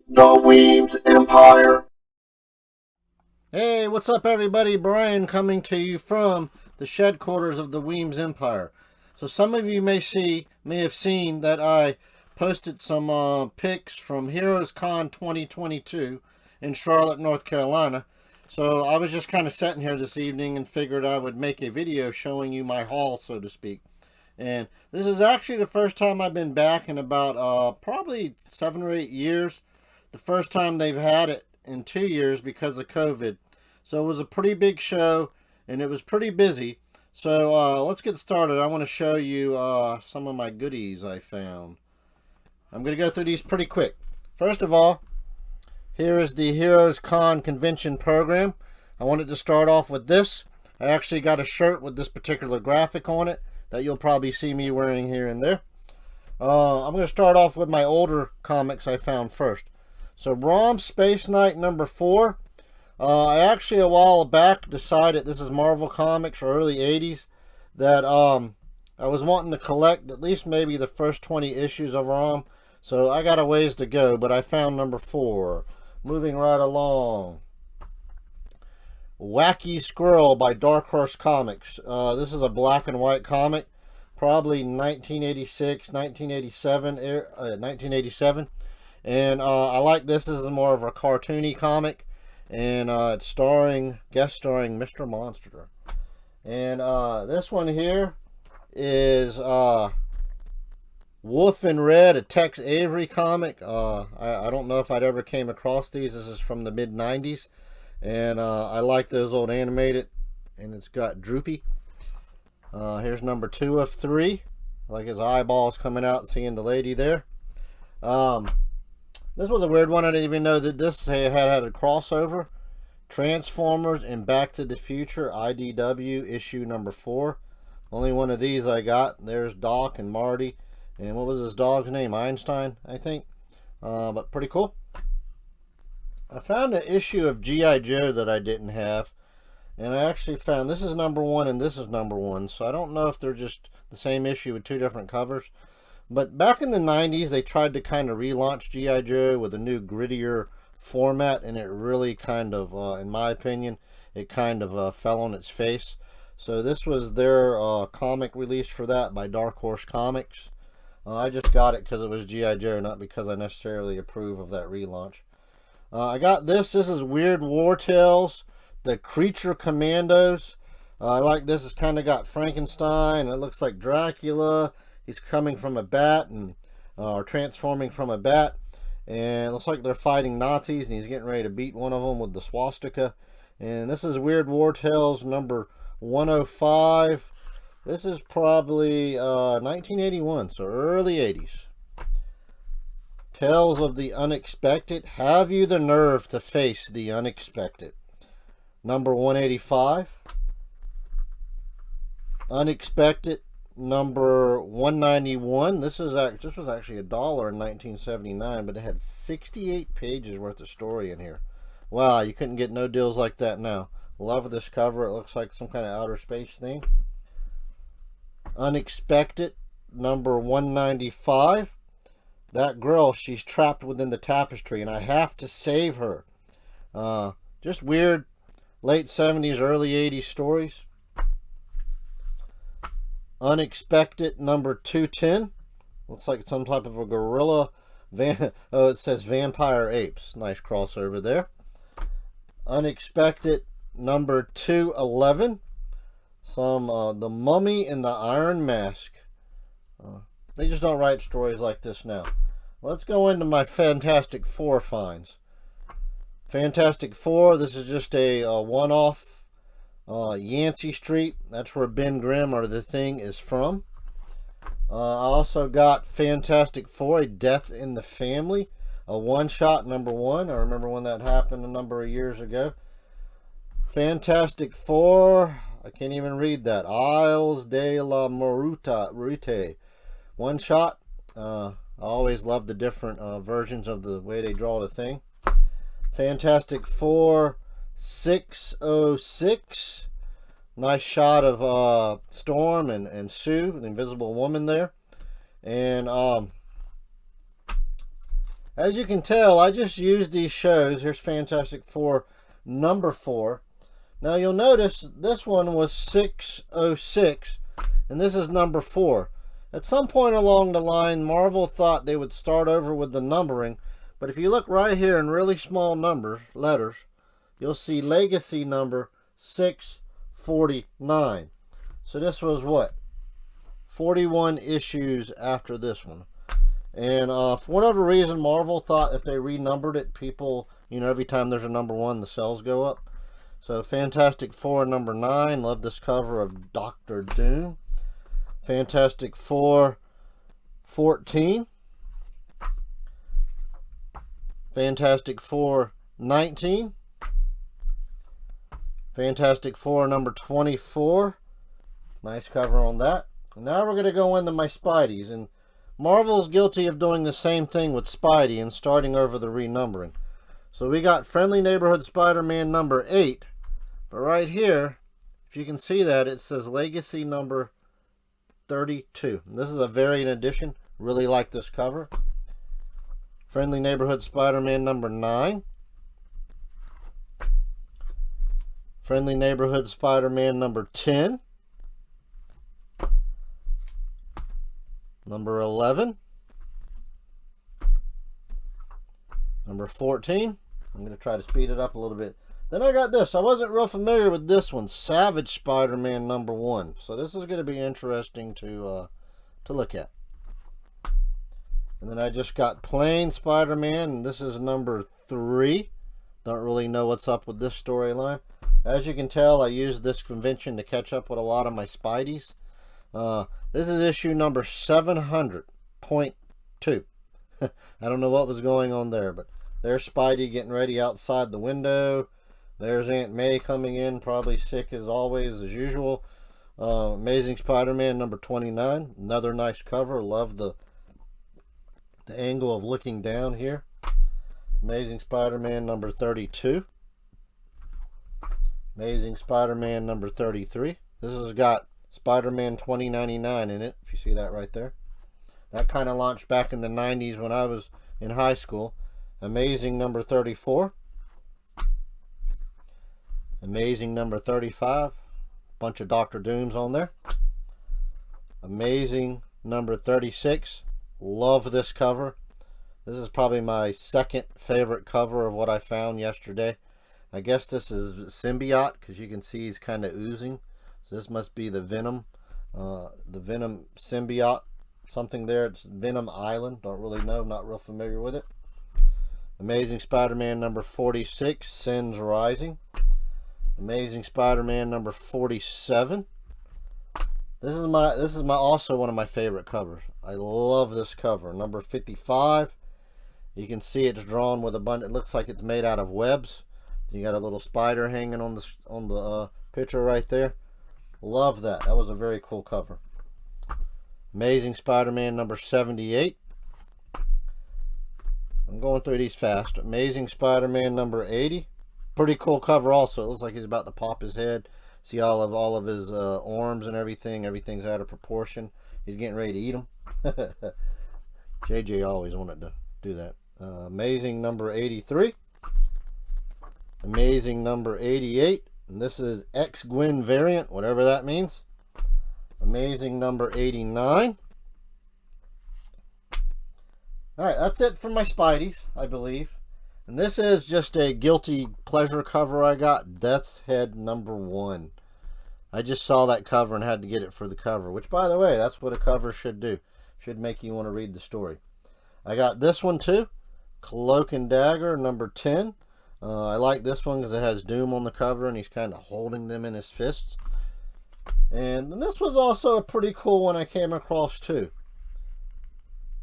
The Weems Empire. Hey, what's up, everybody? Brian coming to you from the shed quarters of the Weems Empire. So some of you may have seen that I posted some pics from HeroesCon 2022 in Charlotte, North Carolina. So I was just kind of sitting here this evening and figured I would make a video showing you my haul, so to speak. And this is actually the first time I've been back in about probably 7 or 8 years. The first time they've had it in 2 years because of COVID. So it was a pretty big show, and it was pretty busy. So let's get started. I want to show you some of my goodies I found. I'm going to go through these pretty quick. First of all, here is the HeroesCon convention program. I wanted to start off with this. I actually got a shirt with this particular graphic on it that you'll probably see me wearing here and there. I'm going to start off with my older comics I found first. So ROM Space Knight number 4. I actually a while back decided, this is Marvel Comics, early 80s, that I was wanting to collect at least maybe the first 20 issues of ROM. So I got a ways to go, but I found number 4. Moving right along. Wacky Squirrel by Dark Horse Comics. This is a black and white comic, probably 1986, 1987, 1987. And I like this. This is more of a cartoony comic. And it's guest starring Mr. Monster. And this one here is Wolf in Red, a Tex Avery comic. I don't know if I'd ever came across these. This is from the mid-90s. And I like those old animated. And it's got Droopy. Here's number 2 of 3. Like his eyeballs coming out, seeing the lady there. This was a weird one. I didn't even know that this had a crossover. Transformers and Back to the Future IDW issue number 4. Only one of these I got. There's Doc and Marty. And what was his dog's name? Einstein, I think. But pretty cool. I found an issue of G.I. Joe that I didn't have. And I actually found this is number 1 and this is number 1. So I don't know if they're just the same issue with 2 different covers. But back in the 90s, they tried to kind of relaunch G.I. Joe with a new grittier format, and it really kind of, in my opinion, it kind of fell on its face. So this was their comic release for that by Dark Horse Comics. I just got it because it was G.I. Joe, not because I necessarily approve of that relaunch. I got this. This is Weird War Tales, the Creature Commandos. I like this. It's kind of got Frankenstein. It looks like Dracula. He's coming from a bat and or transforming from a bat, and it looks like they're fighting Nazis, and he's getting ready to beat one of them with the swastika. And this is Weird War Tales number 105. This is probably 1981, so early 80s. Tales of the Unexpected. Have you the nerve to face the unexpected? Number 185. Unexpected number 191. This was actually $1 in 1979, but it had 68 pages worth of story in here. Wow, you couldn't get no deals like that now. Love this cover. It looks like some kind of outer space thing. Unexpected number 195. That girl, she's trapped within the tapestry, and I have to save her. Just weird late 70s, early 80s stories. Unexpected number 210. Looks like some type of a gorilla. Oh, it says Vampire Apes. Nice crossover there. Unexpected number 211. The Mummy and the Iron Mask. They just don't write stories like this now. Let's go into my Fantastic Four finds. Fantastic Four. This is just a one-off. Yancey Street, that's where Ben Grimm or the Thing is from. I also got Fantastic Four, A Death in the Family, a one-shot number 1. I remember when that happened a number of years ago. Fantastic Four, I can't even read that. Isles de la Morute, one shot. I always love the different versions of the way they draw the Thing. Fantastic Four 606. Nice shot of Storm and Sue, the Invisible Woman there. And As you can tell, I just used these shows. Here's Fantastic Four number 4. Now you'll notice this one was 606, and this is number 4. At some point along the line, Marvel thought they would start over with the numbering, but if you look right here in really small letters, you'll see Legacy number 649. So this was what? 41 issues after this one. And for whatever reason, Marvel thought if they renumbered it, people, every time there's a number 1, the sales go up. So Fantastic Four number 9. Love this cover of Dr. Doom. Fantastic Four 14. Fantastic Four 19. Fantastic Four number 24. Nice cover on that. And now we're going to go into my Spideys. And Marvel's guilty of doing the same thing with Spidey and starting over the renumbering. So we got Friendly Neighborhood Spider-Man number 8. But right here, if you can see that, it says Legacy number 32. This is a variant edition. Really like this cover. Friendly Neighborhood Spider-Man number 9. Friendly Neighborhood Spider-Man number 10. Number 11. Number 14. I'm going to try to speed it up a little bit. Then I got this. I wasn't real familiar with this one. Savage Spider-Man number 1. So this is going to be interesting to look at. And then I just got Plain Spider-Man. And this is number 3. Don't really know what's up with this storyline. As you can tell, I used this convention to catch up with a lot of my Spideys. This is issue number 700.2. I don't know what was going on there, but there's Spidey getting ready outside the window. There's Aunt May coming in, probably sick as always, as usual. Amazing Spider-Man number 29. Another nice cover. Love the angle of looking down here. Amazing Spider-Man number 32. Amazing Spider-Man number 33. This has got Spider-Man 2099 in it, if you see that right there. That kind of launched back in the 90s when I was in high school. Amazing number 34. Amazing number 35. Bunch of Dr. Dooms on there. Amazing number 36. Love this cover. This is probably my second favorite cover of what I found yesterday. I guess this is Symbiote, because you can see he's kind of oozing. So this must be the Venom Symbiote. Something there. It's Venom Island. Don't really know. I'm not real familiar with it. Amazing Spider-Man number 46. Sins Rising. Amazing Spider-Man number 47. This is also one of my favorite covers. I love this cover. Number 55. You can see it's drawn with a bunch. It looks like it's made out of webs. You got a little spider hanging on the picture right there. Love that. That was a very cool cover. Amazing Spider-Man number 78. I'm going through these fast. Amazing Spider-Man number 80. Pretty cool cover also. It looks like he's about to pop his head. See all of his arms and everything. Everything's out of proportion. He's getting ready to eat them. JJ always wanted to do that. Amazing number 83. Amazing number 88. And this is X-Gwen variant, whatever that means. Amazing number 89. Alright, that's it for my Spideys, I believe. And this is just a guilty pleasure cover I got. Death's Head number 1. I just saw that cover and had to get it for the cover. Which, by the way, that's what a cover should do. Should make you want to read the story. I got this one too. Cloak and Dagger number 10. I like this one because it has Doom on the cover and he's kind of holding them in his fists. And this was also a pretty cool one I came across too.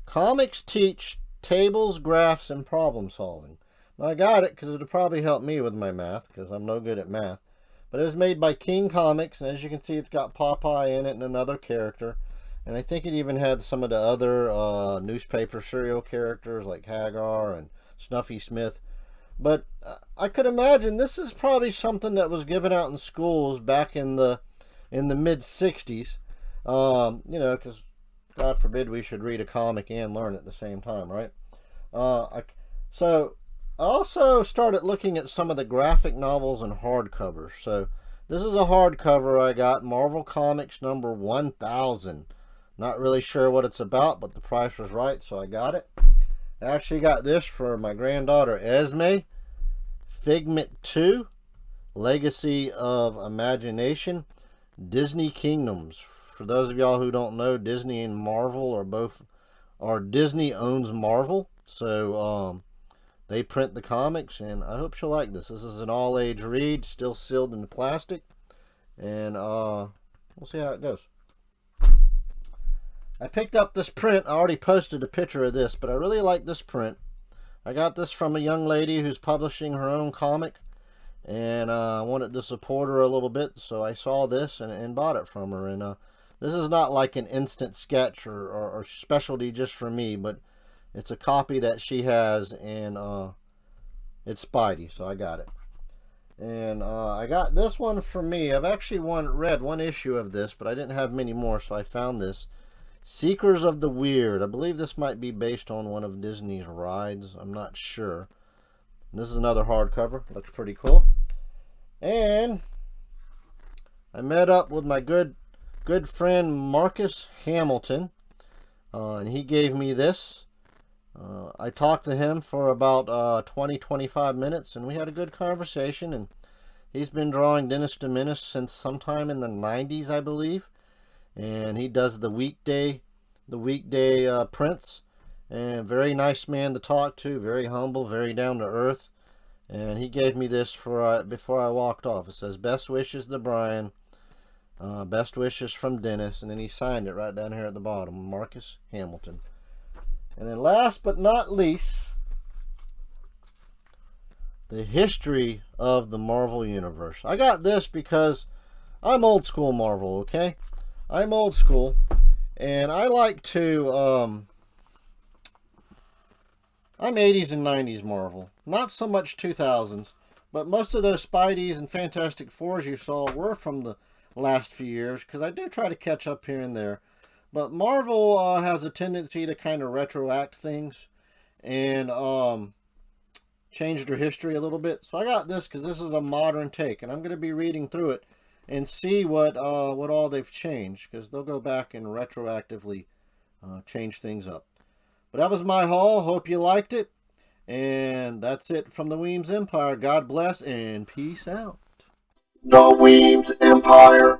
Comics teach tables, graphs, and problem solving. Now, I got it because it would probably help me with my math because I'm no good at math. But it was made by King Comics, and as you can see, it's got Popeye in it and another character. And I think it even had some of the other newspaper serial characters like Hagar and Snuffy Smith. But I could imagine this is probably something that was given out in schools back in the mid-60s. You know, because God forbid we should read a comic and learn at the same time, right? So I also started looking at some of the graphic novels and hardcovers. So this is a hardcover I got, Marvel Comics number 1000. Not really sure what it's about, but the price was right, so I got it. I actually got this for my granddaughter Esme. Figment 2, Legacy of Imagination, Disney Kingdoms. For those of y'all who don't know, Disney and Marvel are both, or Disney owns Marvel, so they print the comics, and I hope she'll like this. This is an all-age read, still sealed in plastic, and we'll see how it goes. I picked up this print. I already posted a picture of this, but I really like this print. I got this from a young lady who's publishing her own comic, and I wanted to support her a little bit, so I saw this and bought it from her. And this is not like an instant sketch or specialty just for me, but it's a copy that she has, and it's Spidey, so I got it. And I got this one for me. I've actually read one issue of this, but I didn't have many more, so I found this. Seekers of the Weird. I believe this might be based on one of Disney's rides. I'm not sure. This is another hardcover. Looks pretty cool. And I met up with my good friend Marcus Hamilton, and he gave me this. I talked to him for about 20-25 minutes, and we had a good conversation. And he's been drawing Dennis the Menace since sometime in the 90s, I believe. And he does the weekday prints, and very nice man to talk to, very humble, very down to earth. And he gave me this for before I walked off. It says, "Best wishes to Brian, best wishes from Dennis," and then he signed it right down here at the bottom, Marcus Hamilton. And then last but not least, the history of the Marvel Universe. I got this because I'm old school Marvel, okay? I'm old school, and I like to, I'm 80s and 90s Marvel. Not so much 2000s, but most of those Spideys and Fantastic Fours you saw were from the last few years, because I do try to catch up here and there. But Marvel has a tendency to kind of retroact things and change their history a little bit. So I got this because this is a modern take, and I'm going to be reading through it and see what all they've changed, because they'll go back and retroactively change things up. But that was my haul. Hope you liked it. And that's it from the Weems Empire. God bless and peace out. The Weems Empire.